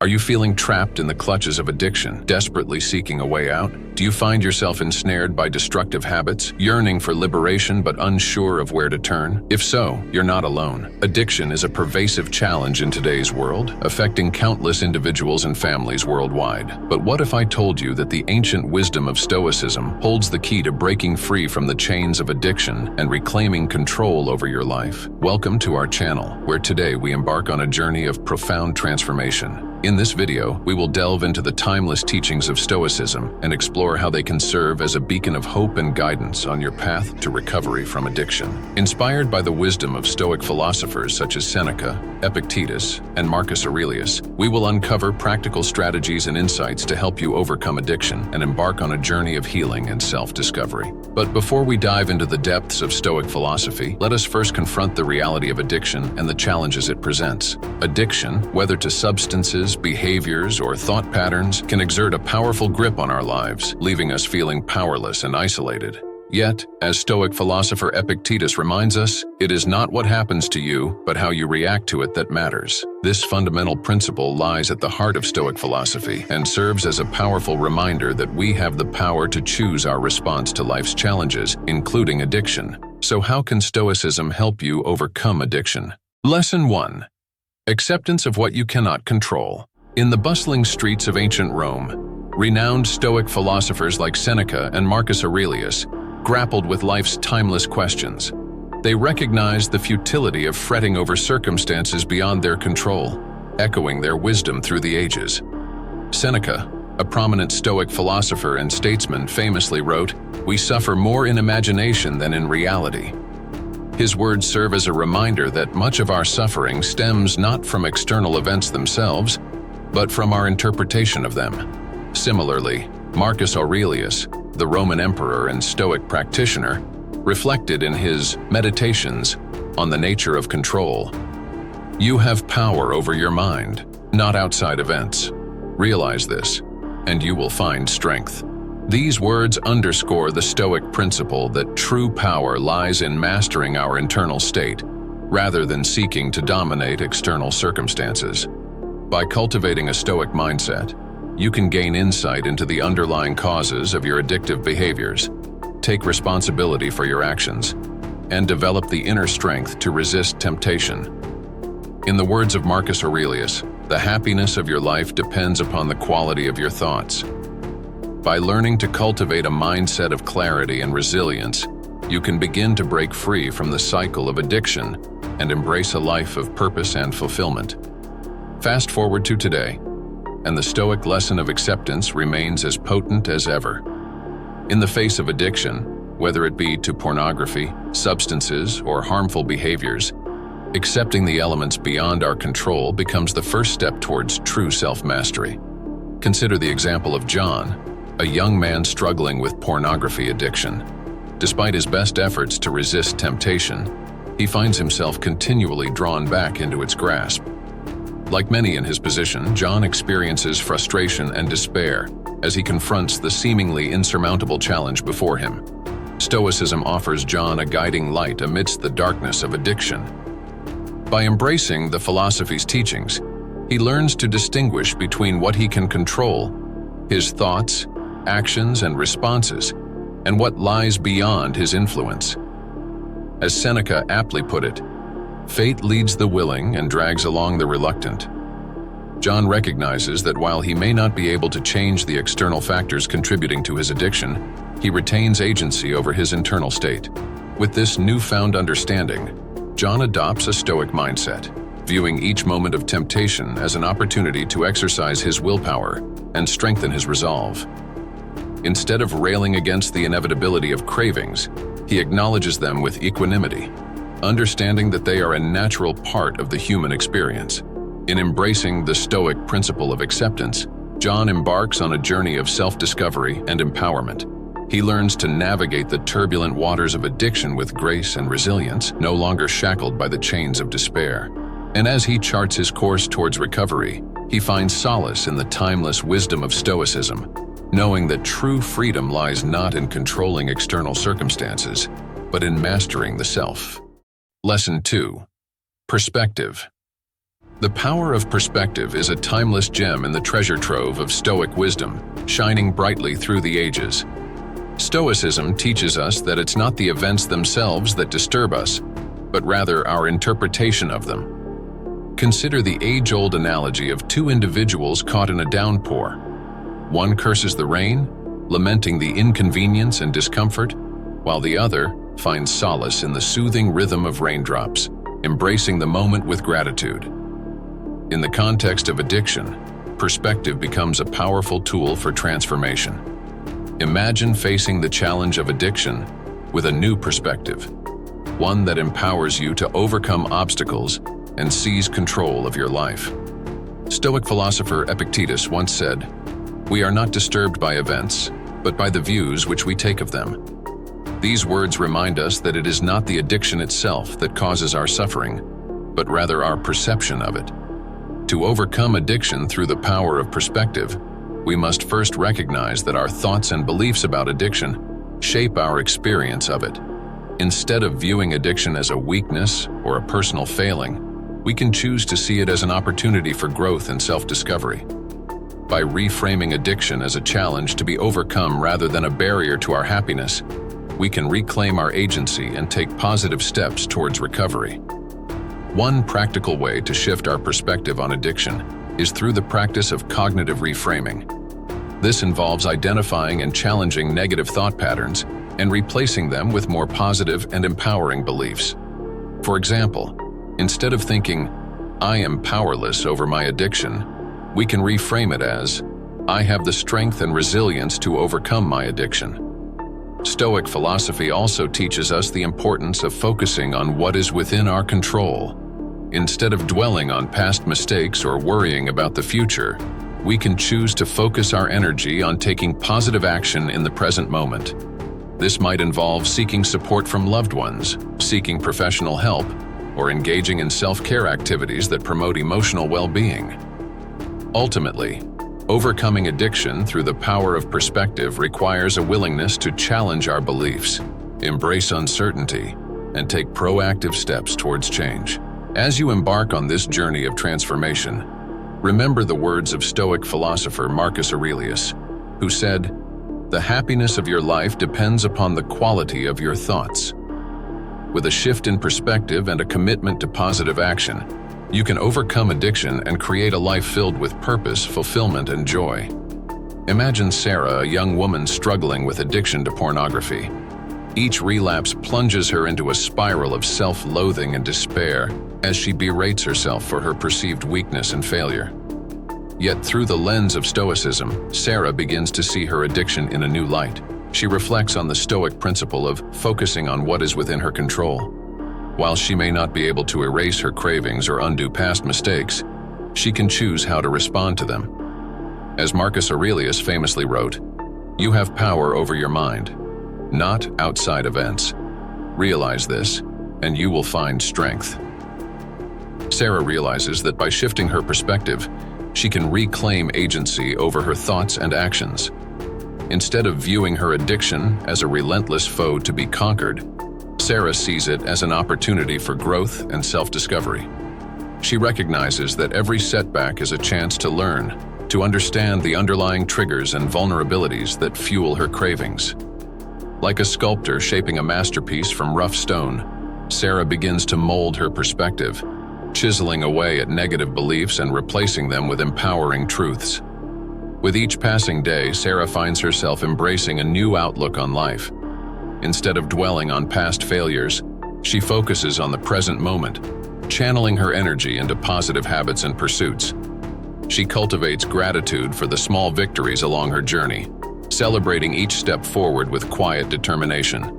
Are you feeling trapped in the clutches of addiction, desperately seeking a way out? Do you find yourself ensnared by destructive habits, yearning for liberation but unsure of where to turn? If so, you're not alone. Addiction is a pervasive challenge in today's world, affecting countless individuals and families worldwide. But what if I told you that the ancient wisdom of Stoicism holds the key to breaking free from the chains of addiction and reclaiming control over your life? Welcome to our channel, where today we embark on a journey of profound transformation. In this video, we will delve into the timeless teachings of Stoicism and explore how they can serve as a beacon of hope and guidance on your path to recovery from addiction. Inspired by the wisdom of Stoic philosophers such as Seneca, Epictetus, and Marcus Aurelius, we will uncover practical strategies and insights to help you overcome addiction and embark on a journey of healing and self-discovery. But before we dive into the depths of Stoic philosophy, let us first confront the reality of addiction and the challenges it presents. Addiction, whether to substances, behaviors, or thought patterns, can exert a powerful grip on our lives, leaving us feeling powerless and isolated. Yet, as Stoic philosopher Epictetus reminds us, it is not what happens to you, but how you react to it that matters. This fundamental principle lies at the heart of Stoic philosophy and serves as a powerful reminder that we have the power to choose our response to life's challenges, including addiction. So how can Stoicism help you overcome addiction? Lesson 1. Acceptance of what you cannot control. In the bustling streets of ancient Rome, renowned Stoic philosophers like Seneca and Marcus Aurelius grappled with life's timeless questions. They recognized the futility of fretting over circumstances beyond their control, echoing their wisdom through the ages. Seneca, a prominent Stoic philosopher and statesman, famously wrote, "We suffer more in imagination than in reality." His words serve as a reminder that much of our suffering stems not from external events themselves, but from our interpretation of them. Similarly, Marcus Aurelius, the Roman emperor and Stoic practitioner, reflected in his Meditations on the nature of control. "You have power over your mind, not outside events. Realize this, and you will find strength." These words underscore the Stoic principle that true power lies in mastering our internal state, rather than seeking to dominate external circumstances. By cultivating a Stoic mindset, you can gain insight into the underlying causes of your addictive behaviors, take responsibility for your actions, and develop the inner strength to resist temptation. In the words of Marcus Aurelius, "The happiness of your life depends upon the quality of your thoughts." By learning to cultivate a mindset of clarity and resilience, you can begin to break free from the cycle of addiction and embrace a life of purpose and fulfillment. Fast forward to today, and the Stoic lesson of acceptance remains as potent as ever. In the face of addiction, whether it be to pornography, substances, or harmful behaviors, accepting the elements beyond our control becomes the first step towards true self-mastery. Consider the example of John, a young man struggling with pornography addiction. Despite his best efforts to resist temptation, he finds himself continually drawn back into its grasp. Like many in his position, John experiences frustration and despair as he confronts the seemingly insurmountable challenge before him. Stoicism offers John a guiding light amidst the darkness of addiction. By embracing the philosophy's teachings, he learns to distinguish between what he can control, his thoughts, actions, and responses, and what lies beyond his influence. As Seneca aptly put it, "Fate leads the willing and drags along the reluctant." John recognizes that while he may not be able to change the external factors contributing to his addiction, he retains agency over his internal state. With this newfound understanding, John adopts a Stoic mindset, viewing each moment of temptation as an opportunity to exercise his willpower and strengthen his resolve. Instead of railing against the inevitability of cravings, he acknowledges them with equanimity, understanding that they are a natural part of the human experience. In embracing the Stoic principle of acceptance, John embarks on a journey of self-discovery and empowerment. He learns to navigate the turbulent waters of addiction with grace and resilience, no longer shackled by the chains of despair. And as he charts his course towards recovery, he finds solace in the timeless wisdom of Stoicism, knowing that true freedom lies not in controlling external circumstances, but in mastering the self. Lesson 2. Perspective. The power of perspective is a timeless gem in the treasure trove of Stoic wisdom, shining brightly through the ages. Stoicism teaches us that it's not the events themselves that disturb us, but rather our interpretation of them. Consider the age-old analogy of two individuals caught in a downpour. One curses the rain, lamenting the inconvenience and discomfort, while the other finds solace in the soothing rhythm of raindrops, embracing the moment with gratitude. In the context of addiction, perspective becomes a powerful tool for transformation. Imagine facing the challenge of addiction with a new perspective, one that empowers you to overcome obstacles and seize control of your life. Stoic philosopher Epictetus once said, "We are not disturbed by events, but by the views which we take of them." These words remind us that it is not the addiction itself that causes our suffering, but rather our perception of it. To overcome addiction through the power of perspective, we must first recognize that our thoughts and beliefs about addiction shape our experience of it. Instead of viewing addiction as a weakness or a personal failing, we can choose to see it as an opportunity for growth and self-discovery. By reframing addiction as a challenge to be overcome rather than a barrier to our happiness, we can reclaim our agency and take positive steps towards recovery. One practical way to shift our perspective on addiction is through the practice of cognitive reframing. This involves identifying and challenging negative thought patterns and replacing them with more positive and empowering beliefs. For example, instead of thinking, "I am powerless over my addiction," we can reframe it as, "I have the strength and resilience to overcome my addiction." Stoic philosophy also teaches us the importance of focusing on what is within our control. Instead of dwelling on past mistakes or worrying about the future, we can choose to focus our energy on taking positive action in the present moment. This might involve seeking support from loved ones, seeking professional help, or engaging in self-care activities that promote emotional well-being. Ultimately, overcoming addiction through the power of perspective requires a willingness to challenge our beliefs, embrace uncertainty, and take proactive steps towards change. As you embark on this journey of transformation, remember the words of Stoic philosopher Marcus Aurelius, who said, "The happiness of your life depends upon the quality of your thoughts." With a shift in perspective and a commitment to positive action, you can overcome addiction and create a life filled with purpose, fulfillment, and joy. Imagine Sarah, a young woman struggling with addiction to pornography. Each relapse plunges her into a spiral of self-loathing and despair as she berates herself for her perceived weakness and failure. Yet through the lens of Stoicism, Sarah begins to see her addiction in a new light. She reflects on the Stoic principle of focusing on what is within her control. While she may not be able to erase her cravings or undo past mistakes, she can choose how to respond to them. As Marcus Aurelius famously wrote, "You have power over your mind, not outside events. Realize this, and you will find strength." Sarah realizes that by shifting her perspective, she can reclaim agency over her thoughts and actions. Instead of viewing her addiction as a relentless foe to be conquered, Sarah sees it as an opportunity for growth and self-discovery. She recognizes that every setback is a chance to learn, to understand the underlying triggers and vulnerabilities that fuel her cravings. Like a sculptor shaping a masterpiece from rough stone, Sarah begins to mold her perspective, chiseling away at negative beliefs and replacing them with empowering truths. With each passing day, Sarah finds herself embracing a new outlook on life. Instead of dwelling on past failures, she focuses on the present moment, channeling her energy into positive habits and pursuits. She cultivates gratitude for the small victories along her journey, celebrating each step forward with quiet determination.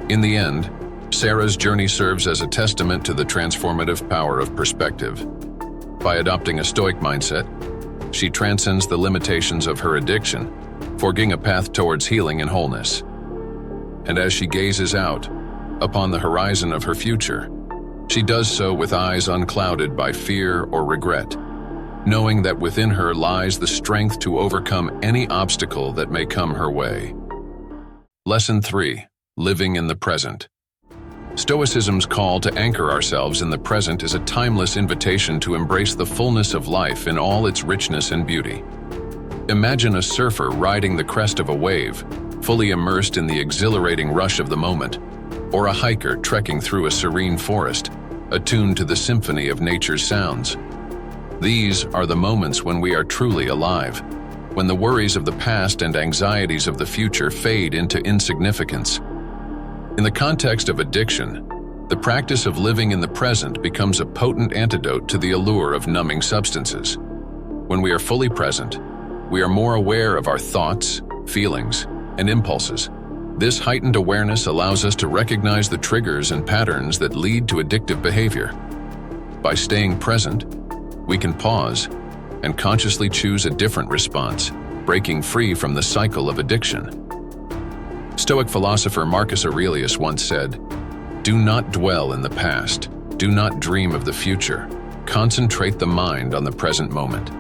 In the end, Sarah's journey serves as a testament to the transformative power of perspective. By adopting a Stoic mindset, she transcends the limitations of her addiction, forging a path towards healing and wholeness. And as she gazes out upon the horizon of her future, she does so with eyes unclouded by fear or regret, knowing that within her lies the strength to overcome any obstacle that may come her way. Lesson 3. Living in the present. Stoicism's call to anchor ourselves in the present is a timeless invitation to embrace the fullness of life in all its richness and beauty. Imagine a surfer riding the crest of a wave, fully immersed in the exhilarating rush of the moment, or a hiker trekking through a serene forest, attuned to the symphony of nature's sounds. These are the moments when we are truly alive, when the worries of the past and anxieties of the future fade into insignificance. In the context of addiction, the practice of living in the present becomes a potent antidote to the allure of numbing substances. When we are fully present, we are more aware of our thoughts, feelings, and impulses. This heightened awareness allows us to recognize the triggers and patterns that lead to addictive behavior. By staying present, we can pause and consciously choose a different response, breaking free from the cycle of addiction. Stoic philosopher Marcus Aurelius once said, "Do not dwell in the past. Do not dream of the future. Concentrate the mind on the present moment."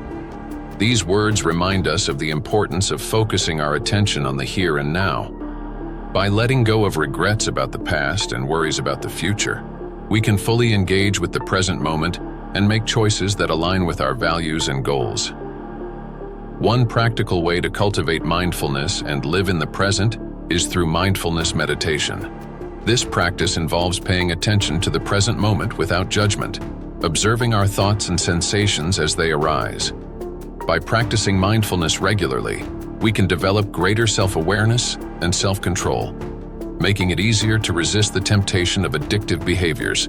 These words remind us of the importance of focusing our attention on the here and now. By letting go of regrets about the past and worries about the future, we can fully engage with the present moment and make choices that align with our values and goals. One practical way to cultivate mindfulness and live in the present is through mindfulness meditation. This practice involves paying attention to the present moment without judgment, observing our thoughts and sensations as they arise. By practicing mindfulness regularly, we can develop greater self-awareness and self-control, making it easier to resist the temptation of addictive behaviors.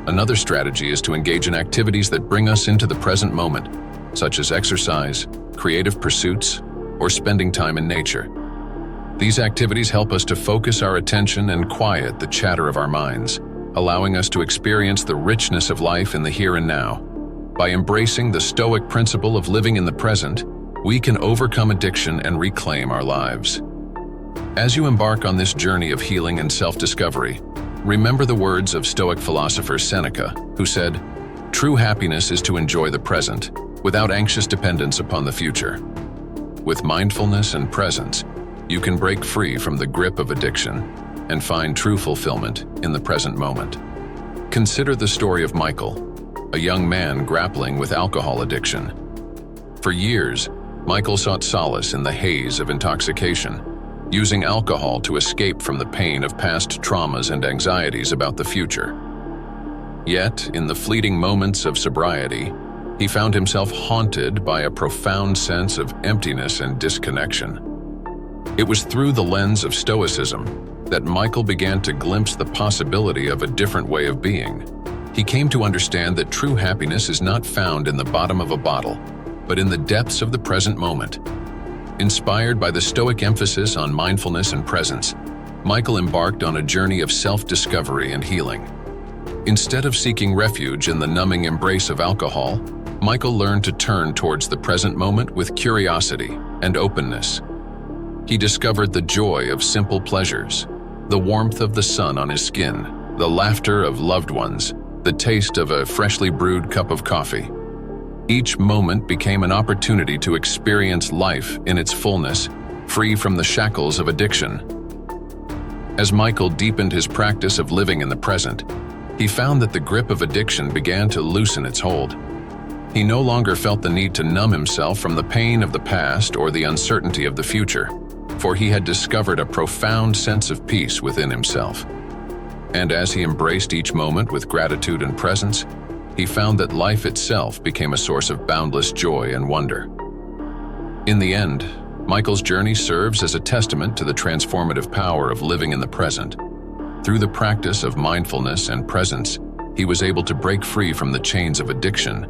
Another strategy is to engage in activities that bring us into the present moment, such as exercise, creative pursuits, or spending time in nature. These activities help us to focus our attention and quiet the chatter of our minds, allowing us to experience the richness of life in the here and now. By embracing the Stoic principle of living in the present, we can overcome addiction and reclaim our lives. As you embark on this journey of healing and self-discovery, remember the words of Stoic philosopher Seneca, who said, "True happiness is to enjoy the present, without anxious dependence upon the future." With mindfulness and presence, you can break free from the grip of addiction and find true fulfillment in the present moment. Consider the story of Michael, a young man grappling with alcohol addiction. For years, Michael sought solace in the haze of intoxication, using alcohol to escape from the pain of past traumas and anxieties about the future. Yet, in the fleeting moments of sobriety, he found himself haunted by a profound sense of emptiness and disconnection. It was through the lens of Stoicism that Michael began to glimpse the possibility of a different way of being. He came to understand that true happiness is not found in the bottom of a bottle, but in the depths of the present moment. Inspired by the Stoic emphasis on mindfulness and presence, Michael embarked on a journey of self-discovery and healing. Instead of seeking refuge in the numbing embrace of alcohol, Michael learned to turn towards the present moment with curiosity and openness. He discovered the joy of simple pleasures, the warmth of the sun on his skin, the laughter of loved ones, the taste of a freshly brewed cup of coffee. Each moment became an opportunity to experience life in its fullness, free from the shackles of addiction. As Michael deepened his practice of living in the present, he found that the grip of addiction began to loosen its hold. He no longer felt the need to numb himself from the pain of the past or the uncertainty of the future, for he had discovered a profound sense of peace within himself. And as he embraced each moment with gratitude and presence, he found that life itself became a source of boundless joy and wonder. In the end, Michael's journey serves as a testament to the transformative power of living in the present. Through the practice of mindfulness and presence, he was able to break free from the chains of addiction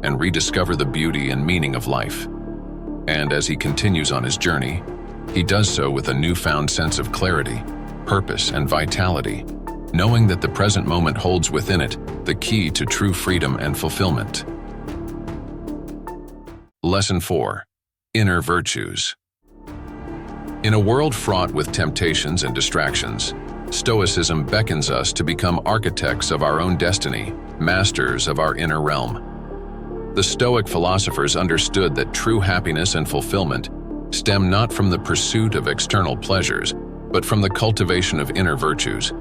and rediscover the beauty and meaning of life. And as he continues on his journey, he does so with a newfound sense of clarity, purpose, and vitality, knowing that the present moment holds within it the key to true freedom and fulfillment. Lesson 4. Inner Virtues. In a world fraught with temptations and distractions, Stoicism beckons us to become architects of our own destiny, masters of our inner realm. The Stoic philosophers understood that true happiness and fulfillment stem not from the pursuit of external pleasures, but from the cultivation of inner virtues.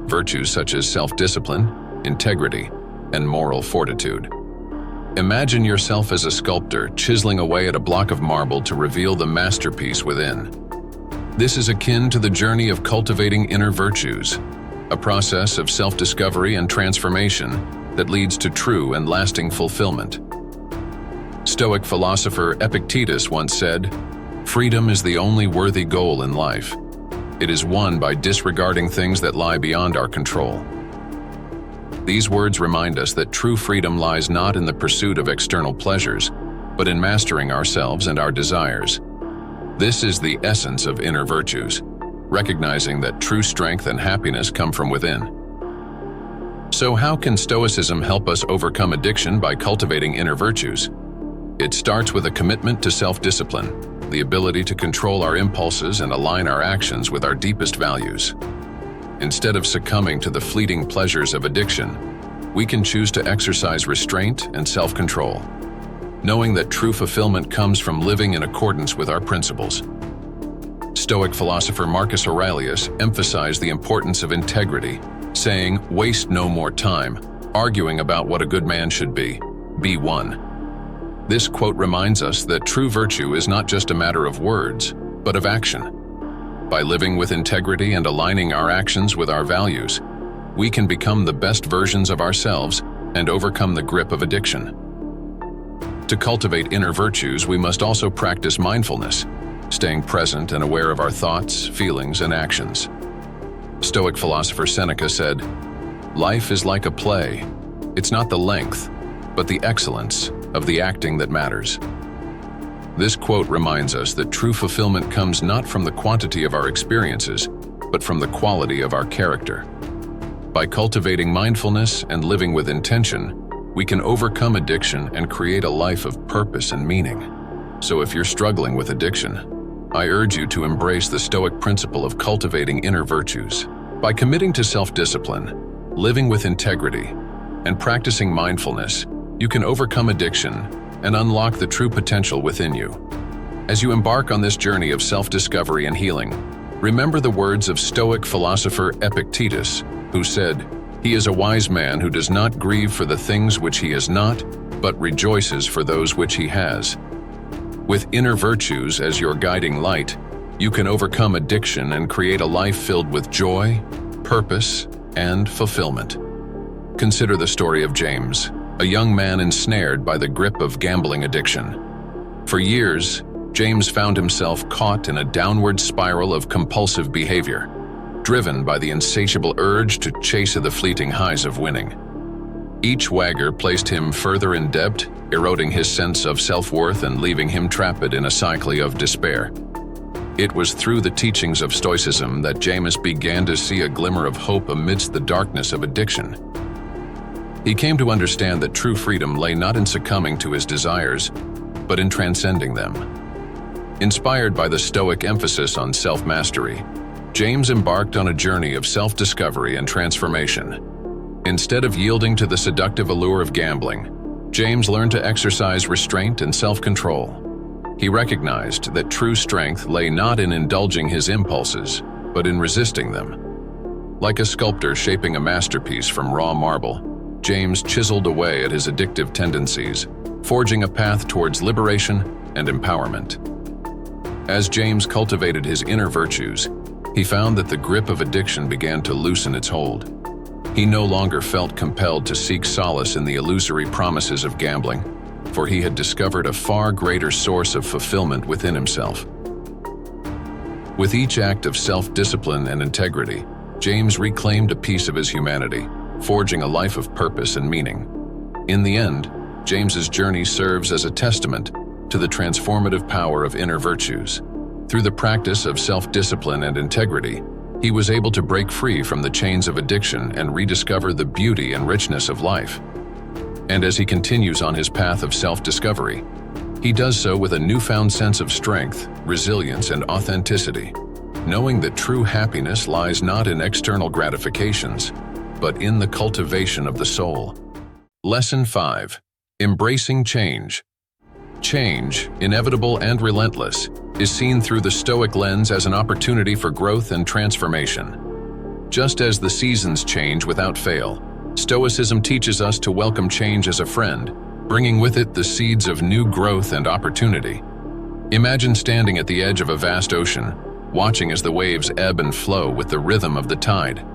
virtues such as self-discipline, integrity, and moral fortitude. Imagine yourself as a sculptor chiseling away at a block of marble to reveal the masterpiece within. This is akin to the journey of cultivating inner virtues, a process of self-discovery and transformation that leads to true and lasting fulfillment. Stoic philosopher Epictetus once said, "Freedom is the only worthy goal in life. It is won by disregarding things that lie beyond our control." These words remind us that true freedom lies not in the pursuit of external pleasures, but in mastering ourselves and our desires. This is the essence of inner virtues, recognizing that true strength and happiness come from within. So how can Stoicism help us overcome addiction by cultivating inner virtues? It starts with a commitment to self-discipline, the ability to control our impulses and align our actions with our deepest values. Instead of succumbing to the fleeting pleasures of addiction, we can choose to exercise restraint and self-control, knowing that true fulfillment comes from living in accordance with our principles. Stoic philosopher Marcus Aurelius emphasized the importance of integrity, saying, "Waste no more time arguing about what a good man should be one." This quote reminds us that true virtue is not just a matter of words, but of action. By living with integrity and aligning our actions with our values, we can become the best versions of ourselves and overcome the grip of addiction. To cultivate inner virtues, we must also practice mindfulness, staying present and aware of our thoughts, feelings, and actions. Stoic philosopher Seneca said, "Life is like a play. It's not the length, but the excellence of the acting that matters." This quote reminds us that true fulfillment comes not from the quantity of our experiences, but from the quality of our character. By cultivating mindfulness and living with intention, we can overcome addiction and create a life of purpose and meaning. So if you're struggling with addiction, I urge you to embrace the Stoic principle of cultivating inner virtues. By committing to self-discipline, living with integrity, and practicing mindfulness, you can overcome addiction and unlock the true potential within you. As you embark on this journey of self-discovery and healing, remember the words of Stoic philosopher Epictetus, who said, "He is a wise man who does not grieve for the things which he has not, but rejoices for those which he has." With inner virtues as your guiding light, you can overcome addiction and create a life filled with joy, purpose, and fulfillment. Consider the story of James, a young man ensnared by the grip of gambling addiction. For years, James found himself caught in a downward spiral of compulsive behavior, driven by the insatiable urge to chase the fleeting highs of winning. Each wager placed him further in debt, eroding his sense of self-worth and leaving him trapped in a cycle of despair. It was through the teachings of Stoicism that James began to see a glimmer of hope amidst the darkness of addiction. He came to understand that true freedom lay not in succumbing to his desires, but in transcending them. Inspired by the Stoic emphasis on self-mastery, James embarked on a journey of self-discovery and transformation. Instead of yielding to the seductive allure of gambling, James learned to exercise restraint and self-control. He recognized that true strength lay not in indulging his impulses, but in resisting them. Like a sculptor shaping a masterpiece from raw marble, James chiseled away at his addictive tendencies, forging a path towards liberation and empowerment. As James cultivated his inner virtues, he found that the grip of addiction began to loosen its hold. He no longer felt compelled to seek solace in the illusory promises of gambling, for he had discovered a far greater source of fulfillment within himself. With each act of self-discipline and integrity, James reclaimed a piece of his humanity, forging a life of purpose and meaning. In the end, James's journey serves as a testament to the transformative power of inner virtues. Through the practice of self-discipline and integrity, he was able to break free from the chains of addiction and rediscover the beauty and richness of life. And as he continues on his path of self-discovery, he does so with a newfound sense of strength, resilience, and authenticity, knowing that true happiness lies not in external gratifications, but in the cultivation of the soul. Lesson 5. Embracing change. Change, inevitable and relentless, is seen through the Stoic lens as an opportunity for growth and transformation. Just as the seasons change without fail, Stoicism teaches us to welcome change as a friend, bringing with it the seeds of new growth and opportunity. Imagine standing at the edge of a vast ocean, watching as the waves ebb and flow with the rhythm of the tide.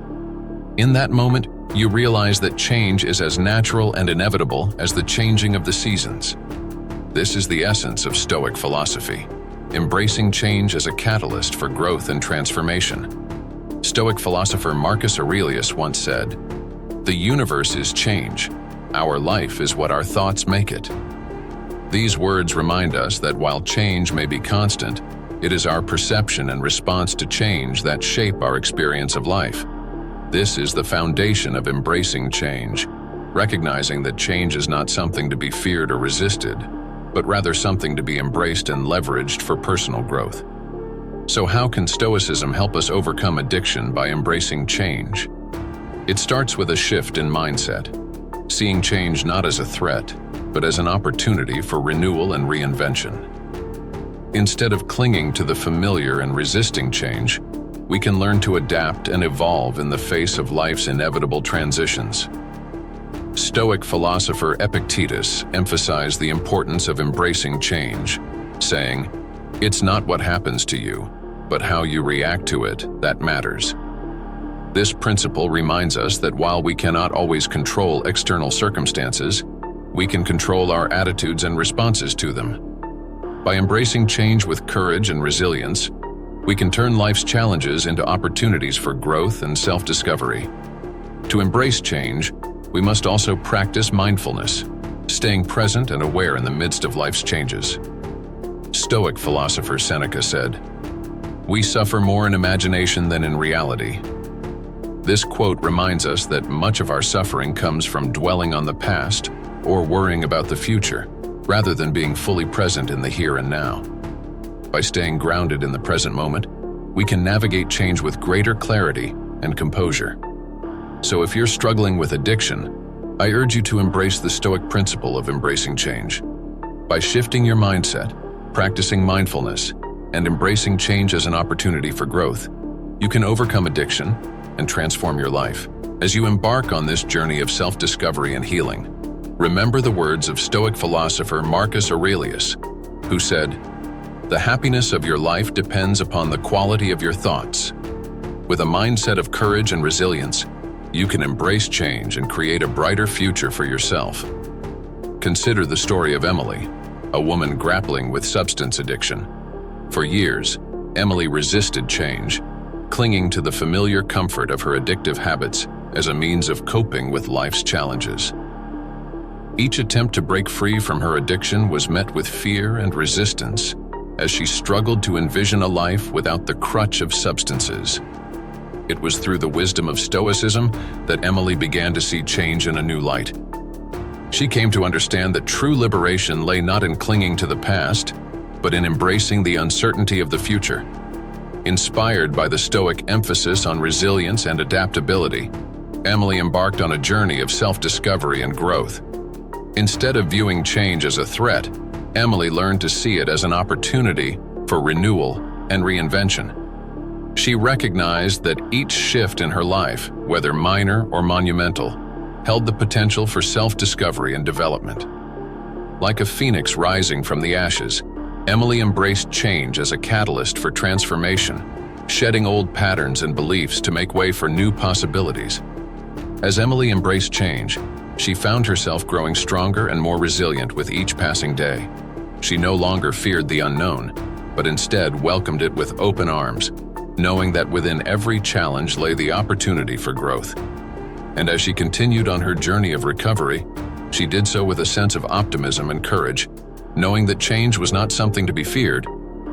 In that moment, you realize that change is as natural and inevitable as the changing of the seasons. This is the essence of Stoic philosophy, embracing change as a catalyst for growth and transformation. Stoic philosopher Marcus Aurelius once said, "The universe is change. Our life is what our thoughts make it." These words remind us that while change may be constant, it is our perception and response to change that shape our experience of life. This is the foundation of embracing change, recognizing that change is not something to be feared or resisted, but rather something to be embraced and leveraged for personal growth. So how can Stoicism help us overcome addiction by embracing change? It starts with a shift in mindset, seeing change not as a threat, but as an opportunity for renewal and reinvention. Instead of clinging to the familiar and resisting change, we can learn to adapt and evolve in the face of life's inevitable transitions. Stoic philosopher Epictetus emphasized the importance of embracing change, saying, "It's not what happens to you, but how you react to it that matters." This principle reminds us that while we cannot always control external circumstances, we can control our attitudes and responses to them. By embracing change with courage and resilience, we can turn life's challenges into opportunities for growth and self-discovery. To embrace change, we must also practice mindfulness, staying present and aware in the midst of life's changes. Stoic philosopher Seneca said, "We suffer more in imagination than in reality." This quote reminds us that much of our suffering comes from dwelling on the past or worrying about the future, rather than being fully present in the here and now. By staying grounded in the present moment, we can navigate change with greater clarity and composure. So if you're struggling with addiction, I urge you to embrace the Stoic principle of embracing change. By shifting your mindset, practicing mindfulness, and embracing change as an opportunity for growth, you can overcome addiction and transform your life. As you embark on this journey of self-discovery and healing, remember the words of Stoic philosopher Marcus Aurelius, who said, "The happiness of your life depends upon the quality of your thoughts." With a mindset of courage and resilience, you can embrace change and create a brighter future for yourself. Consider the story of Emily, a woman grappling with substance addiction. For years, Emily resisted change, clinging to the familiar comfort of her addictive habits as a means of coping with life's challenges. Each attempt to break free from her addiction was met with fear and resistance, as she struggled to envision a life without the crutch of substances. It was through the wisdom of Stoicism that Emily began to see change in a new light. She came to understand that true liberation lay not in clinging to the past, but in embracing the uncertainty of the future. Inspired by the Stoic emphasis on resilience and adaptability, Emily embarked on a journey of self-discovery and growth. Instead of viewing change as a threat, Emily learned to see it as an opportunity for renewal and reinvention. She recognized that each shift in her life, whether minor or monumental, held the potential for self-discovery and development. Like a phoenix rising from the ashes, Emily embraced change as a catalyst for transformation, shedding old patterns and beliefs to make way for new possibilities. As Emily embraced change, she found herself growing stronger and more resilient with each passing day. She no longer feared the unknown, but instead welcomed it with open arms, knowing that within every challenge lay the opportunity for growth. And as she continued on her journey of recovery, she did so with a sense of optimism and courage, knowing that change was not something to be feared,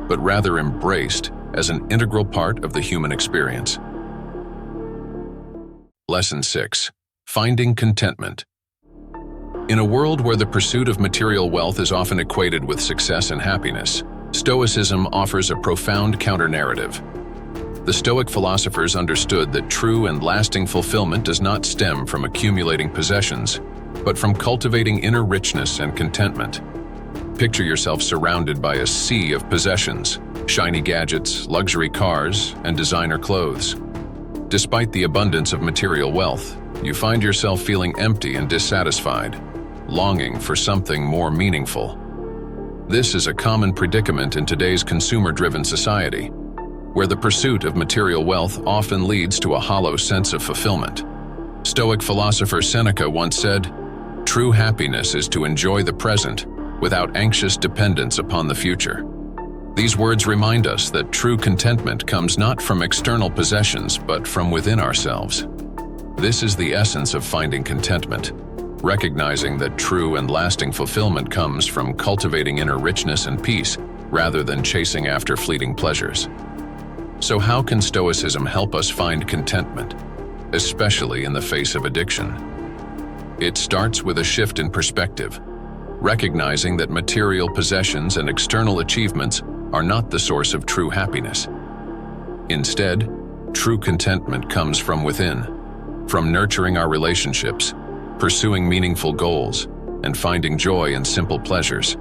but rather embraced as an integral part of the human experience. Lesson 6. Finding contentment. In a world where the pursuit of material wealth is often equated with success and happiness, Stoicism offers a profound counter-narrative. The Stoic philosophers understood that true and lasting fulfillment does not stem from accumulating possessions, but from cultivating inner richness and contentment. Picture yourself surrounded by a sea of possessions, shiny gadgets, luxury cars, and designer clothes. Despite the abundance of material wealth, you find yourself feeling empty and dissatisfied, longing for something more meaningful. This is a common predicament in today's consumer-driven society, where the pursuit of material wealth often leads to a hollow sense of fulfillment. Stoic philosopher Seneca once said, "True happiness is to enjoy the present without anxious dependence upon the future." These words remind us that true contentment comes not from external possessions, but from within ourselves. This is the essence of finding contentment, recognizing that true and lasting fulfillment comes from cultivating inner richness and peace rather than chasing after fleeting pleasures. So how can Stoicism help us find contentment, especially in the face of addiction? It starts with a shift in perspective, recognizing that material possessions and external achievements are not the source of true happiness. Instead, true contentment comes from within, from nurturing our relationships, pursuing meaningful goals, and finding joy in simple pleasures.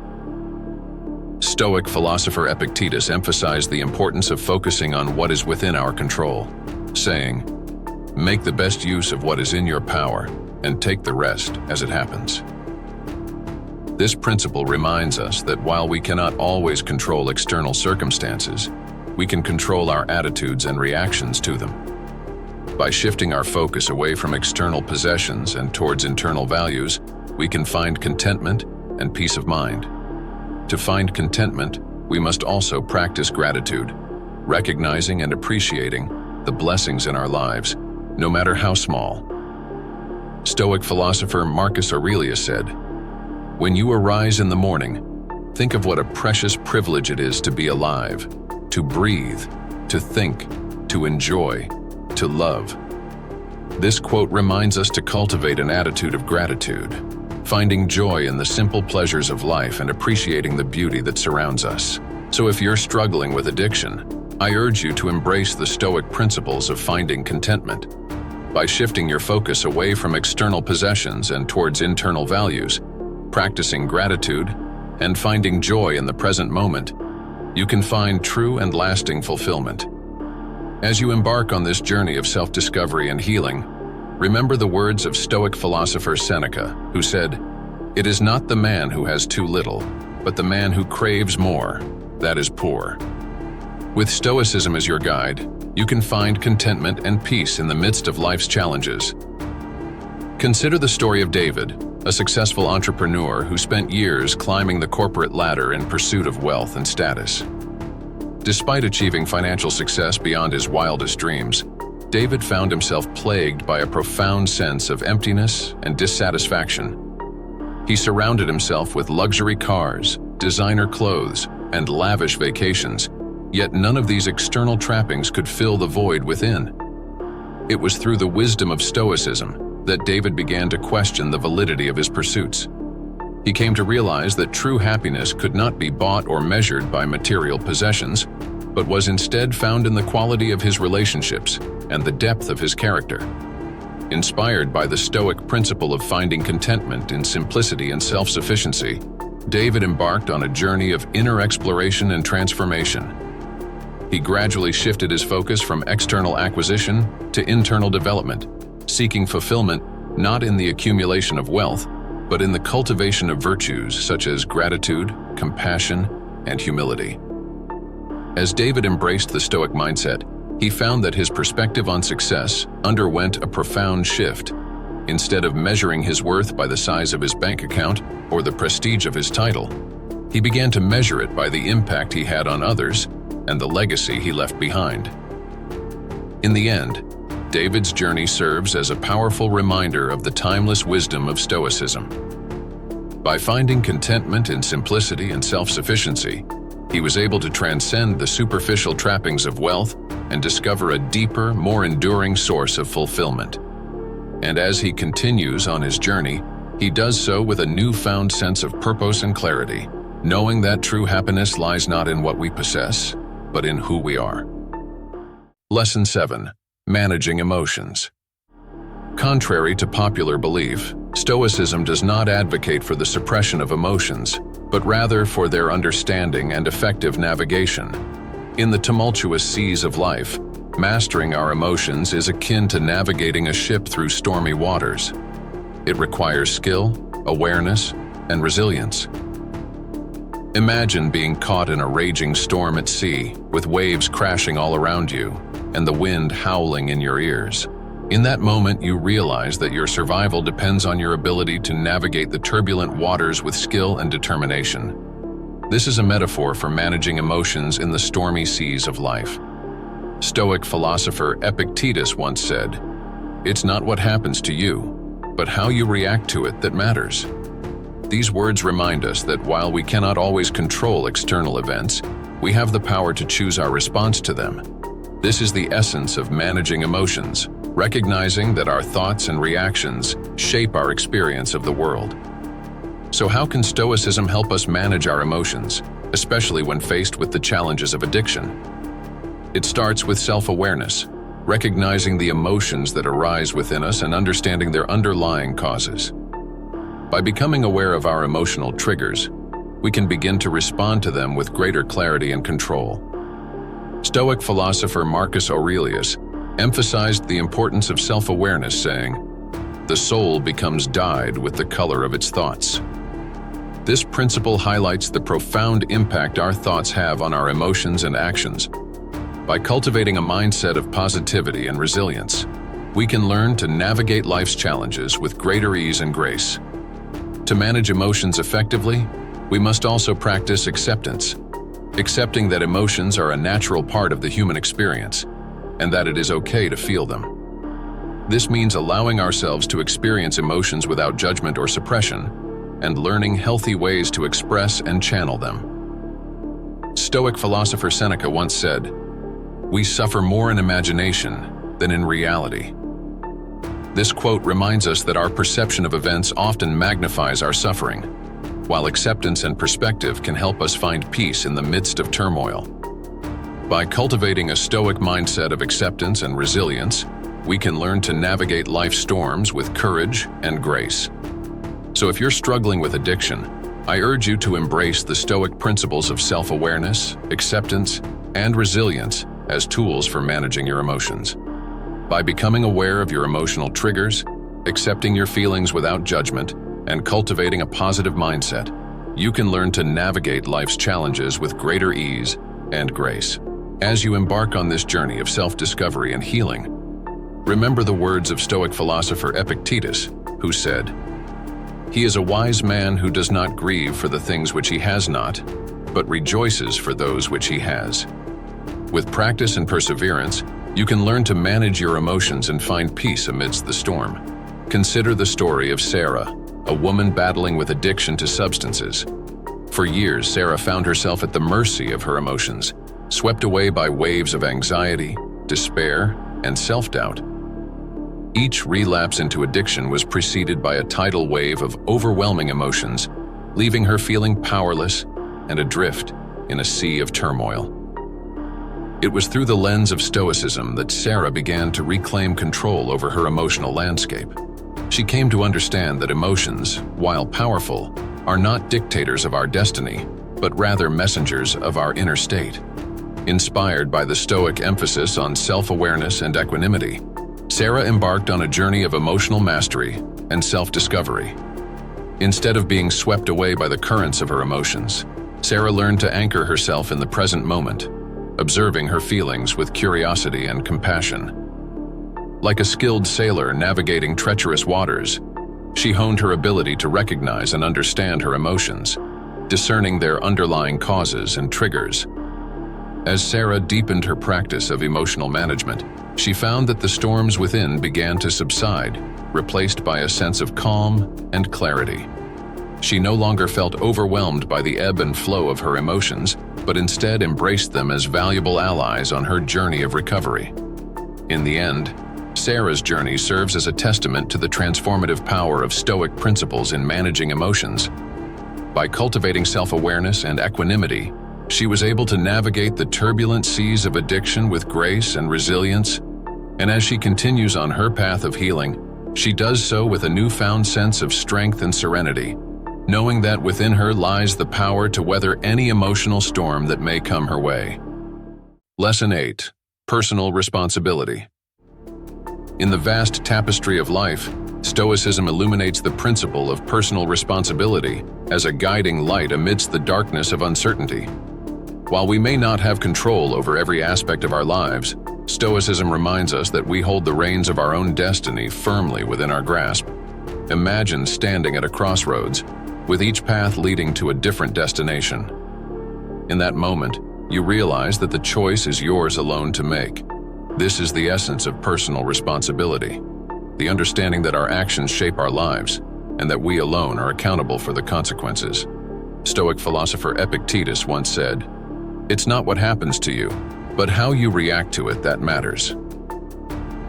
Stoic philosopher Epictetus emphasized the importance of focusing on what is within our control, saying, "Make the best use of what is in your power, and take the rest as it happens." This principle reminds us that while we cannot always control external circumstances, we can control our attitudes and reactions to them. By shifting our focus away from external possessions and towards internal values, we can find contentment and peace of mind. To find contentment, we must also practice gratitude, recognizing and appreciating the blessings in our lives, no matter how small. Stoic philosopher Marcus Aurelius said, "When you arise in the morning, think of what a precious privilege it is to be alive, to breathe, to think, to enjoy, to love." This quote reminds us to cultivate an attitude of gratitude, finding joy in the simple pleasures of life and appreciating the beauty that surrounds us. So if you're struggling with addiction, I urge you to embrace the Stoic principles of finding contentment. By shifting your focus away from external possessions and towards internal values, practicing gratitude, and finding joy in the present moment, you can find true and lasting fulfillment. As you embark on this journey of self-discovery and healing, remember the words of Stoic philosopher Seneca, who said, "It is not the man who has too little, but the man who craves more, that is poor." With Stoicism as your guide, you can find contentment and peace in the midst of life's challenges. Consider the story of David, a successful entrepreneur who spent years climbing the corporate ladder in pursuit of wealth and status. Despite achieving financial success beyond his wildest dreams, David found himself plagued by a profound sense of emptiness and dissatisfaction. He surrounded himself with luxury cars, designer clothes, and lavish vacations, yet none of these external trappings could fill the void within. It was through the wisdom of Stoicism that David began to question the validity of his pursuits. He came to realize that true happiness could not be bought or measured by material possessions, but was instead found in the quality of his relationships and the depth of his character. Inspired by the Stoic principle of finding contentment in simplicity and self-sufficiency, David embarked on a journey of inner exploration and transformation. He gradually shifted his focus from external acquisition to internal development, seeking fulfillment not in the accumulation of wealth, but in the cultivation of virtues such as gratitude, compassion, and humility. As David embraced the Stoic mindset, he found that his perspective on success underwent a profound shift. Instead of measuring his worth by the size of his bank account or the prestige of his title, he began to measure it by the impact he had on others and the legacy he left behind. In the end, David's journey serves as a powerful reminder of the timeless wisdom of Stoicism. By finding contentment in simplicity and self-sufficiency, he was able to transcend the superficial trappings of wealth and discover a deeper, more enduring source of fulfillment. And as he continues on his journey, he does so with a newfound sense of purpose and clarity, knowing that true happiness lies not in what we possess, but in who we are. Lesson 7. Managing emotions. Contrary to popular belief, Stoicism does not advocate for the suppression of emotions, but rather for their understanding and effective navigation. In the tumultuous seas of life, Mastering our emotions is akin to navigating a ship through stormy waters. It requires skill, awareness, and resilience. Imagine being caught in a raging storm at sea, with waves crashing all around you and the wind howling in your ears. In that moment, you realize that your survival depends on your ability to navigate the turbulent waters with skill and determination. This is a metaphor for managing emotions in the stormy seas of life. Stoic philosopher Epictetus once said, "It's not what happens to you, but how you react to it that matters." These words remind us that while we cannot always control external events, we have the power to choose our response to them. This is the essence of managing emotions, recognizing that our thoughts and reactions shape our experience of the world. So how can Stoicism help us manage our emotions, especially when faced with the challenges of addiction? It starts with self-awareness, recognizing the emotions that arise within us and understanding their underlying causes. By becoming aware of our emotional triggers, we can begin to respond to them with greater clarity and control. Stoic philosopher Marcus Aurelius emphasized the importance of self-awareness, saying, "The soul becomes dyed with the color of its thoughts." This principle highlights the profound impact our thoughts have on our emotions and actions. By cultivating a mindset of positivity and resilience, we can learn to navigate life's challenges with greater ease and grace. To manage emotions effectively, we must also practice acceptance, accepting that emotions are a natural part of the human experience, and that it is okay to feel them. This means allowing ourselves to experience emotions without judgment or suppression, and learning healthy ways to express and channel them. Stoic philosopher Seneca once said, "We suffer more in imagination than in reality." This quote reminds us that our perception of events often magnifies our suffering, while acceptance and perspective can help us find peace in the midst of turmoil. By cultivating a Stoic mindset of acceptance and resilience, we can learn to navigate life's storms with courage and grace. So if you're struggling with addiction, I urge you to embrace the Stoic principles of self-awareness, acceptance, and resilience as tools for managing your emotions. By becoming aware of your emotional triggers, accepting your feelings without judgment, and cultivating a positive mindset, you can learn to navigate life's challenges with greater ease and grace. As you embark on this journey of self-discovery and healing, remember the words of Stoic philosopher Epictetus, who said, "He is a wise man who does not grieve for the things which he has not, but rejoices for those which he has." With practice and perseverance, you can learn to manage your emotions and find peace amidst the storm. Consider the story of Sarah, a woman battling with addiction to substances. For years, Sarah found herself at the mercy of her emotions, swept away by waves of anxiety, despair, and self-doubt. Each relapse into addiction was preceded by a tidal wave of overwhelming emotions, leaving her feeling powerless and adrift in a sea of turmoil. It was through the lens of Stoicism that Sarah began to reclaim control over her emotional landscape. She came to understand that emotions, while powerful, are not dictators of our destiny, but rather messengers of our inner state. Inspired by the Stoic emphasis on self-awareness and equanimity, Sarah embarked on a journey of emotional mastery and self-discovery. Instead of being swept away by the currents of her emotions, Sarah learned to anchor herself in the present moment, observing her feelings with curiosity and compassion. Like a skilled sailor navigating treacherous waters, she honed her ability to recognize and understand her emotions, discerning their underlying causes and triggers. As Sarah deepened her practice of emotional management, she found that the storms within began to subside, replaced by a sense of calm and clarity. She no longer felt overwhelmed by the ebb and flow of her emotions, but instead embraced them as valuable allies on her journey of recovery. In the end, Sarah's journey serves as a testament to the transformative power of Stoic principles in managing emotions. By cultivating self-awareness and equanimity, she was able to navigate the turbulent seas of addiction with grace and resilience, and as she continues on her path of healing, she does so with a newfound sense of strength and serenity, knowing that within her lies the power to weather any emotional storm that may come her way. Lesson 8. Personal responsibility. In the vast tapestry of life, Stoicism illuminates the principle of personal responsibility as a guiding light amidst the darkness of uncertainty. While we may not have control over every aspect of our lives, Stoicism reminds us that we hold the reins of our own destiny firmly within our grasp. Imagine standing at a crossroads, with each path leading to a different destination. In that moment, you realize that the choice is yours alone to make. This is the essence of personal responsibility, the understanding that our actions shape our lives, and that we alone are accountable for the consequences. Stoic philosopher Epictetus once said, "It's not what happens to you, but how you react to it that matters."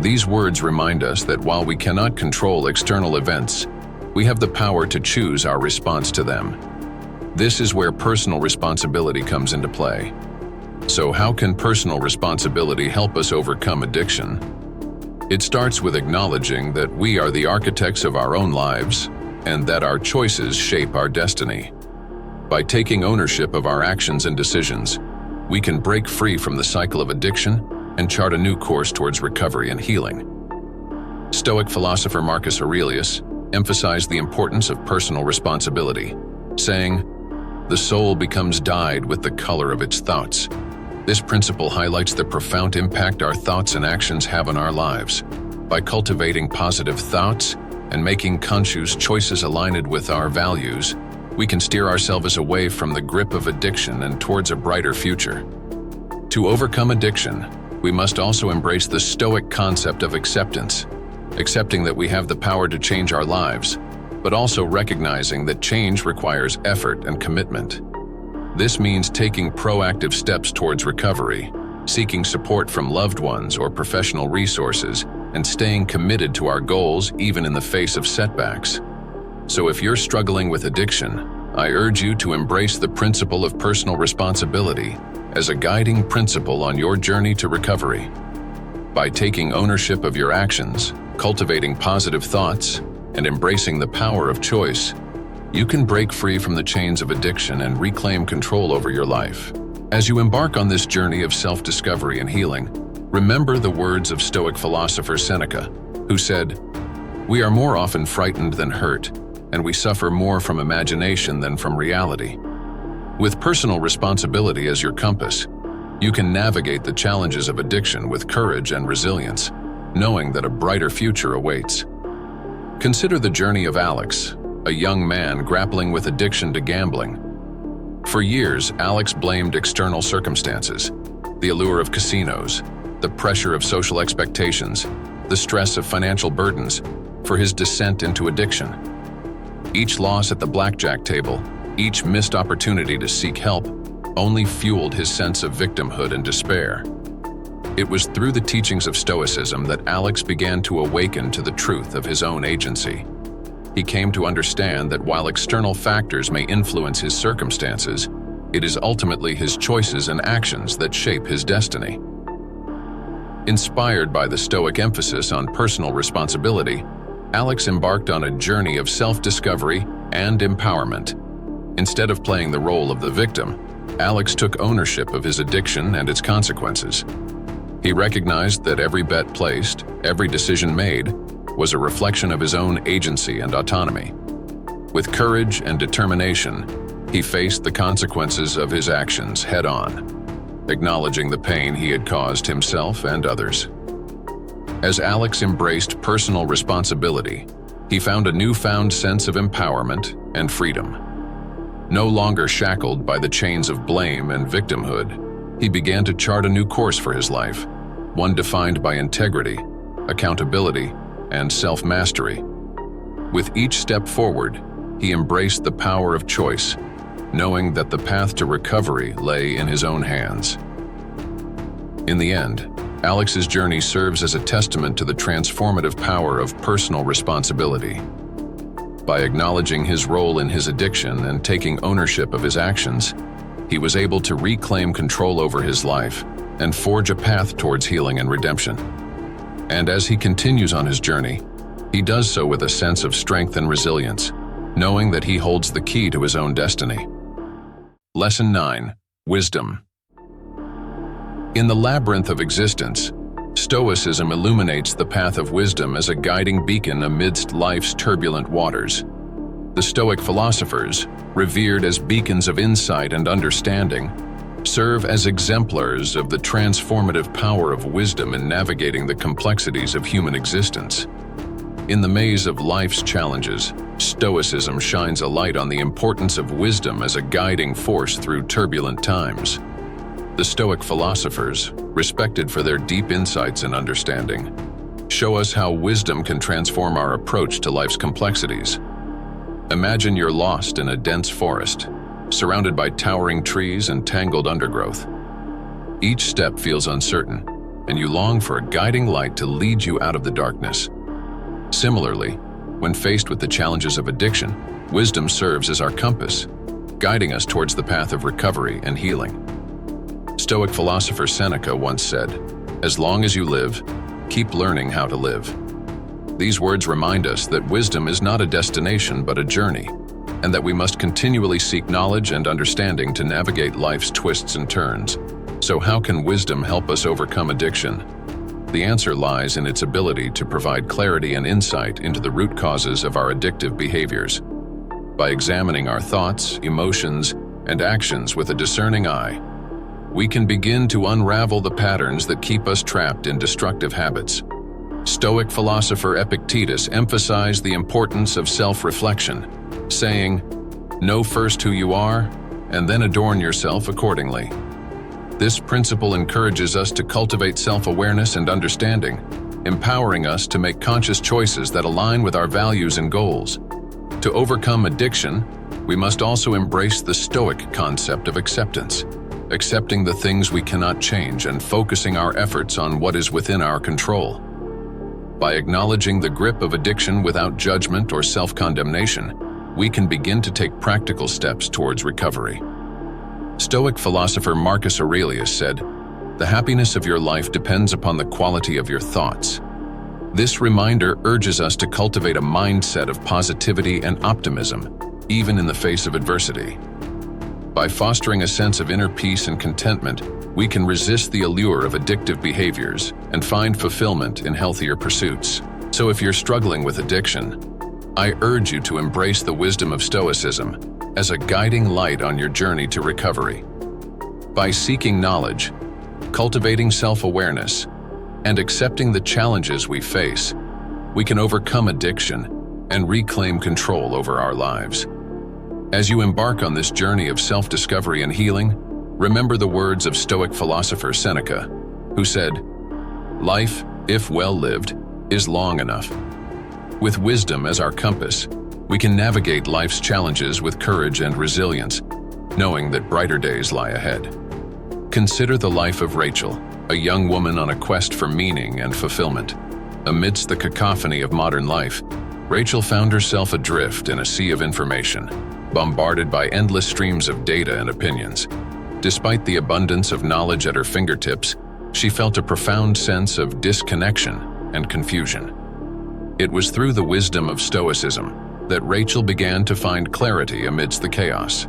These words remind us that while we cannot control external events, we have the power to choose our response to them. This is where personal responsibility comes into play. So how can personal responsibility help us overcome addiction? It starts with acknowledging that we are the architects of our own lives and that our choices shape our destiny. By taking ownership of our actions and decisions, we can break free from the cycle of addiction and chart a new course towards recovery and healing. Stoic philosopher Marcus Aurelius emphasized the importance of personal responsibility, saying, "The soul becomes dyed with the color of its thoughts." This principle highlights the profound impact our thoughts and actions have on our lives. By cultivating positive thoughts and making conscious choices aligned with our values, we can steer ourselves away from the grip of addiction and towards a brighter future. To overcome addiction, we must also embrace the Stoic concept of acceptance, accepting that we have the power to change our lives, but also recognizing that change requires effort and commitment. This means taking proactive steps towards recovery, seeking support from loved ones or professional resources, and staying committed to our goals even in the face of setbacks. So if you're struggling with addiction, I urge you to embrace the principle of personal responsibility as a guiding principle on your journey to recovery. By taking ownership of your actions, cultivating positive thoughts, and embracing the power of choice, you can break free from the chains of addiction and reclaim control over your life. As you embark on this journey of self-discovery and healing, remember the words of Stoic philosopher Seneca, who said, "We are more often frightened than hurt, and we suffer more from imagination than from reality." With personal responsibility as your compass, you can navigate the challenges of addiction with courage and resilience, knowing that a brighter future awaits. Consider the journey of Alex, a young man grappling with addiction to gambling. For years, Alex blamed external circumstances, the allure of casinos, the pressure of social expectations, the stress of financial burdens, for his descent into addiction. Each loss at the blackjack table, each missed opportunity to seek help, only fueled his sense of victimhood and despair. It was through the teachings of Stoicism that Alex began to awaken to the truth of his own agency. He came to understand that while external factors may influence his circumstances, it is ultimately his choices and actions that shape his destiny. Inspired by the Stoic emphasis on personal responsibility, Alex embarked on a journey of self-discovery and empowerment. Instead of playing the role of the victim, Alex took ownership of his addiction and its consequences. He recognized that every bet placed, every decision made, was a reflection of his own agency and autonomy. With courage and determination, he faced the consequences of his actions head-on, acknowledging the pain he had caused himself and others. As Alex embraced personal responsibility, he found a newfound sense of empowerment and freedom. No longer shackled by the chains of blame and victimhood, he began to chart a new course for his life, one defined by integrity, accountability, and self-mastery. With each step forward, he embraced the power of choice, knowing that the path to recovery lay in his own hands. In the end, Alex's journey serves as a testament to the transformative power of personal responsibility. By acknowledging his role in his addiction and taking ownership of his actions, he was able to reclaim control over his life and forge a path towards healing and redemption. And as he continues on his journey, he does so with a sense of strength and resilience, knowing that he holds the key to his own destiny. Lesson 9. Wisdom. In the labyrinth of existence, Stoicism illuminates the path of wisdom as a guiding beacon amidst life's turbulent waters. The Stoic philosophers, revered as beacons of insight and understanding, serve as exemplars of the transformative power of wisdom in navigating the complexities of human existence. In the maze of life's challenges, Stoicism shines a light on the importance of wisdom as a guiding force through turbulent times. The Stoic philosophers, respected for their deep insights and understanding, show us how wisdom can transform our approach to life's complexities. Imagine you're lost in a dense forest, surrounded by towering trees and tangled undergrowth. Each step feels uncertain, and you long for a guiding light to lead you out of the darkness. Similarly, when faced with the challenges of addiction, wisdom serves as our compass, guiding us towards the path of recovery and healing. Stoic philosopher Seneca once said, "As long as you live, keep learning how to live." These words remind us that wisdom is not a destination but a journey, and that we must continually seek knowledge and understanding to navigate life's twists and turns. So how can wisdom help us overcome addiction? The answer lies in its ability to provide clarity and insight into the root causes of our addictive behaviors. By examining our thoughts, emotions, and actions with a discerning eye, we can begin to unravel the patterns that keep us trapped in destructive habits. Stoic philosopher Epictetus emphasized the importance of self-reflection, saying, "Know first who you are, and then adorn yourself accordingly." This principle encourages us to cultivate self-awareness and understanding, empowering us to make conscious choices that align with our values and goals. To overcome addiction, we must also embrace the Stoic concept of acceptance, accepting the things we cannot change and focusing our efforts on what is within our control. By acknowledging the grip of addiction without judgment or self-condemnation, we can begin to take practical steps towards recovery. Stoic philosopher Marcus Aurelius said, "The happiness of your life depends upon the quality of your thoughts." This reminder urges us to cultivate a mindset of positivity and optimism, even in the face of adversity. By fostering a sense of inner peace and contentment, we can resist the allure of addictive behaviors and find fulfillment in healthier pursuits. So if you're struggling with addiction, I urge you to embrace the wisdom of Stoicism as a guiding light on your journey to recovery. By seeking knowledge, cultivating self-awareness, and accepting the challenges we face, we can overcome addiction and reclaim control over our lives. As you embark on this journey of self-discovery and healing, remember the words of Stoic philosopher Seneca, who said, "Life, if well lived, is long enough." With wisdom as our compass, we can navigate life's challenges with courage and resilience, knowing that brighter days lie ahead. Consider the life of Rachel, a young woman on a quest for meaning and fulfillment. Amidst the cacophony of modern life, Rachel found herself adrift in a sea of information, bombarded by endless streams of data and opinions. Despite the abundance of knowledge at her fingertips, she felt a profound sense of disconnection and confusion. It was through the wisdom of Stoicism that Rachel began to find clarity amidst the chaos.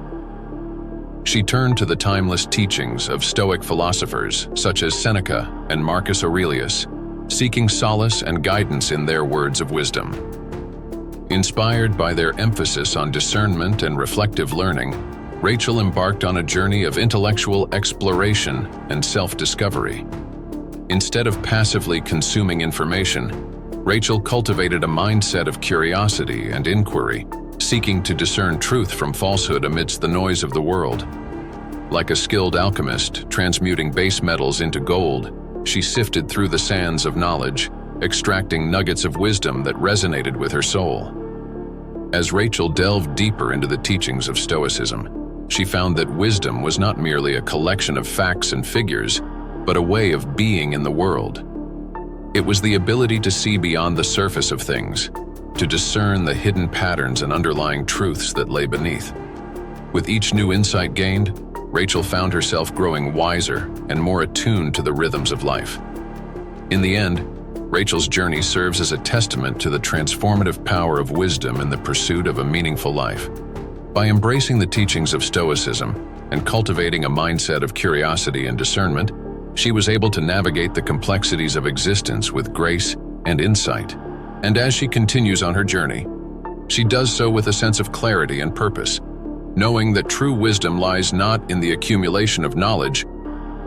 She turned to the timeless teachings of Stoic philosophers such as Seneca and Marcus Aurelius, seeking solace and guidance in their words of wisdom. Inspired by their emphasis on discernment and reflective learning, Rachel embarked on a journey of intellectual exploration and self-discovery. Instead of passively consuming information, Rachel cultivated a mindset of curiosity and inquiry, seeking to discern truth from falsehood amidst the noise of the world. Like a skilled alchemist transmuting base metals into gold, she sifted through the sands of knowledge, extracting nuggets of wisdom that resonated with her soul. As Rachel delved deeper into the teachings of Stoicism, she found that wisdom was not merely a collection of facts and figures, but a way of being in the world. It was the ability to see beyond the surface of things, to discern the hidden patterns and underlying truths that lay beneath. With each new insight gained, Rachel found herself growing wiser and more attuned to the rhythms of life. In the end, Rachel's journey serves as a testament to the transformative power of wisdom in the pursuit of a meaningful life. By embracing the teachings of Stoicism and cultivating a mindset of curiosity and discernment, She was able to navigate the complexities of existence with grace and insight. And as she continues on her journey, she does so with a sense of clarity and purpose, knowing that true wisdom lies not in the accumulation of knowledge,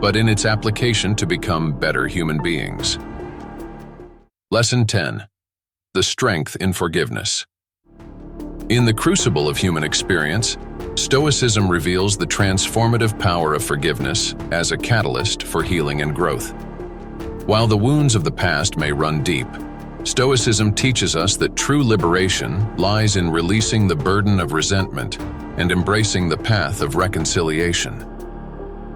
but in its application to become better human beings. Lesson 10. The strength in forgiveness. In the crucible of human experience, Stoicism reveals the transformative power of forgiveness as a catalyst for healing and growth. While the wounds of the past may run deep, Stoicism teaches us that true liberation lies in releasing the burden of resentment and embracing the path of reconciliation.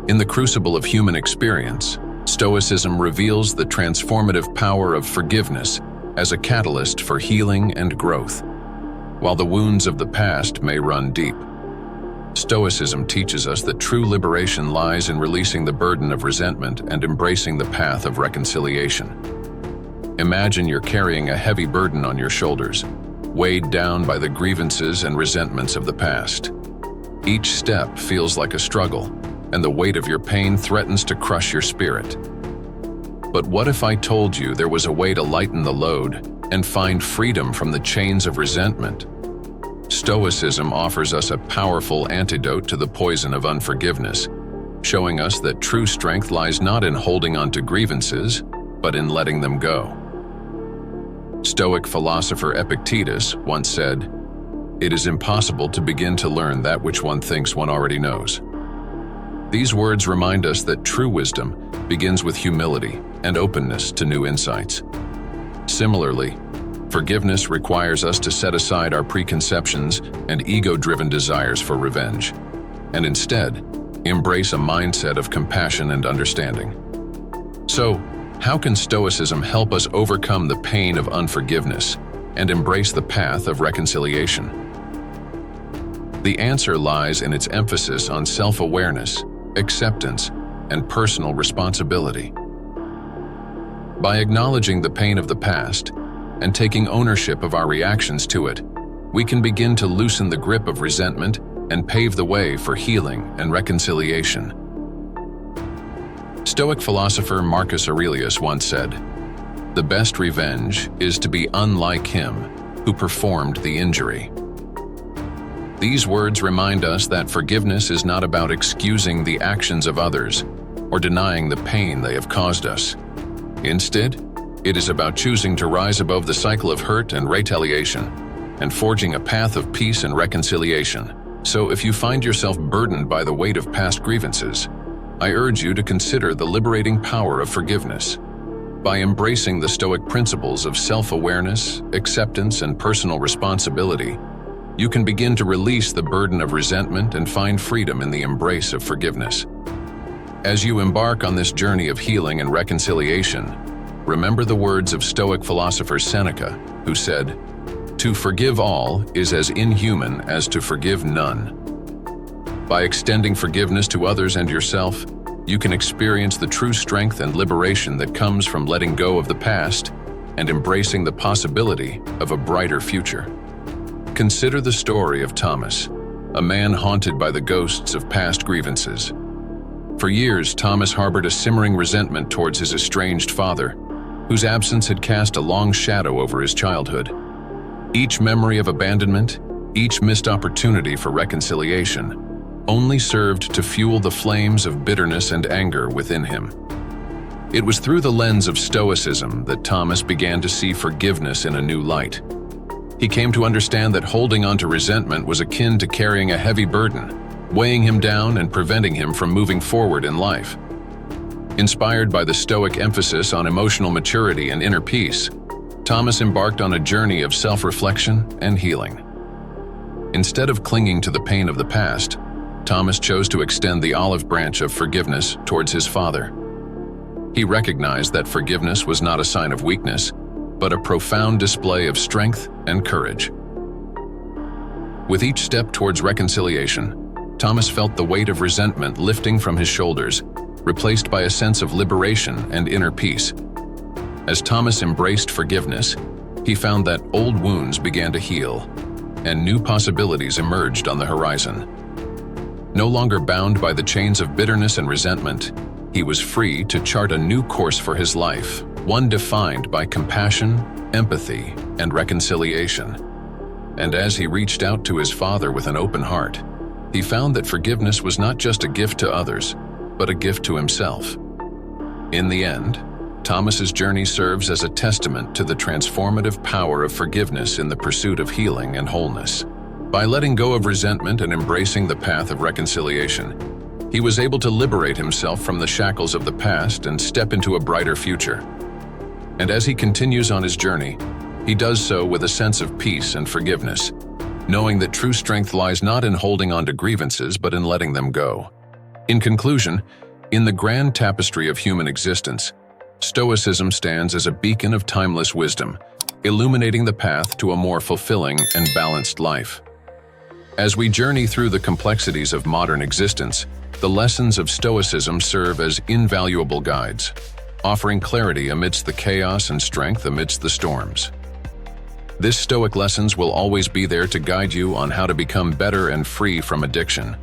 In the crucible of human experience, Stoicism reveals the transformative power of forgiveness as a catalyst for healing and growth. While the wounds of the past may run deep, Stoicism teaches us that true liberation lies in releasing the burden of resentment and embracing the path of reconciliation. Imagine you're carrying a heavy burden on your shoulders, weighed down by the grievances and resentments of the past. Each step feels like a struggle, and the weight of your pain threatens to crush your spirit. But what if I told you there was a way to lighten the load and find freedom from the chains of resentment? Stoicism offers us a powerful antidote to the poison of unforgiveness, showing us that true strength lies not in holding on to grievances, but in letting them go. Stoic philosopher Epictetus once said, "It is impossible to begin to learn that which one thinks one already knows." These words remind us that true wisdom begins with humility and openness to new insights. Similarly, forgiveness requires us to set aside our preconceptions and ego-driven desires for revenge, and instead, embrace a mindset of compassion and understanding. So, how can Stoicism help us overcome the pain of unforgiveness and embrace the path of reconciliation? The answer lies in its emphasis on self-awareness, acceptance, and personal responsibility. By acknowledging the pain of the past and taking ownership of our reactions to it, we can begin to loosen the grip of resentment and pave the way for healing and reconciliation. Stoic philosopher Marcus Aurelius once said, "The best revenge is to be unlike him who performed the injury." These words remind us that forgiveness is not about excusing the actions of others or denying the pain they have caused us. Instead, it is about choosing to rise above the cycle of hurt and retaliation and forging a path of peace and reconciliation. So if you find yourself burdened by the weight of past grievances, I urge you to consider the liberating power of forgiveness. By embracing the Stoic principles of self-awareness, acceptance, and personal responsibility, you can begin to release the burden of resentment and find freedom in the embrace of forgiveness. As you embark on this journey of healing and reconciliation, remember the words of Stoic philosopher Seneca, who said, "To forgive all is as inhuman as to forgive none." By extending forgiveness to others and yourself, you can experience the true strength and liberation that comes from letting go of the past and embracing the possibility of a brighter future. Consider the story of Thomas, a man haunted by the ghosts of past grievances. For years, Thomas harbored a simmering resentment towards his estranged father, whose absence had cast a long shadow over his childhood. Each memory of abandonment, each missed opportunity for reconciliation, only served to fuel the flames of bitterness and anger within him. It was through the lens of Stoicism that Thomas began to see forgiveness in a new light. He came to understand that holding on to resentment was akin to carrying a heavy burden, weighing him down and preventing him from moving forward in life. Inspired by the Stoic emphasis on emotional maturity and inner peace, Thomas embarked on a journey of self-reflection and healing. Instead of clinging to the pain of the past, Thomas chose to extend the olive branch of forgiveness towards his father. He recognized that forgiveness was not a sign of weakness, but a profound display of strength and courage. With each step towards reconciliation, Thomas felt the weight of resentment lifting from his shoulders, replaced by a sense of liberation and inner peace. As Thomas embraced forgiveness, he found that old wounds began to heal, and new possibilities emerged on the horizon. No longer bound by the chains of bitterness and resentment, He was free to chart a new course for his life, one defined by compassion, empathy, and reconciliation. And as he reached out to his Father with an open heart, he found that forgiveness was not just a gift to others, but a gift to himself. In the end, Thomas's journey serves as a testament to the transformative power of forgiveness in the pursuit of healing and wholeness. By letting go of resentment and embracing the path of reconciliation, he was able to liberate himself from the shackles of the past and step into a brighter future. And as he continues on his journey, he does so with a sense of peace and forgiveness, knowing that true strength lies not in holding on to grievances but in letting them go. In conclusion, in the grand tapestry of human existence, Stoicism stands as a beacon of timeless wisdom, illuminating the path to a more fulfilling and balanced life. As we journey through the complexities of modern existence, the lessons of Stoicism serve as invaluable guides, offering clarity amidst the chaos and strength amidst the storms. This Stoic lessons will always be there to guide you on how to become better and free from addiction.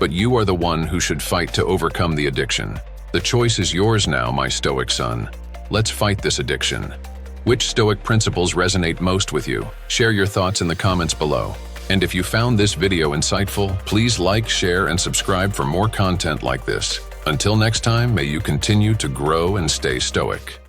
But you are the one who should fight to overcome the addiction. The choice is yours now, my Stoic son. Let's fight this addiction. Which Stoic principles resonate most with you? Share your thoughts in the comments below. And if you found this video insightful, please like, share, and subscribe for more content like this. Until next time, may you continue to grow and stay Stoic.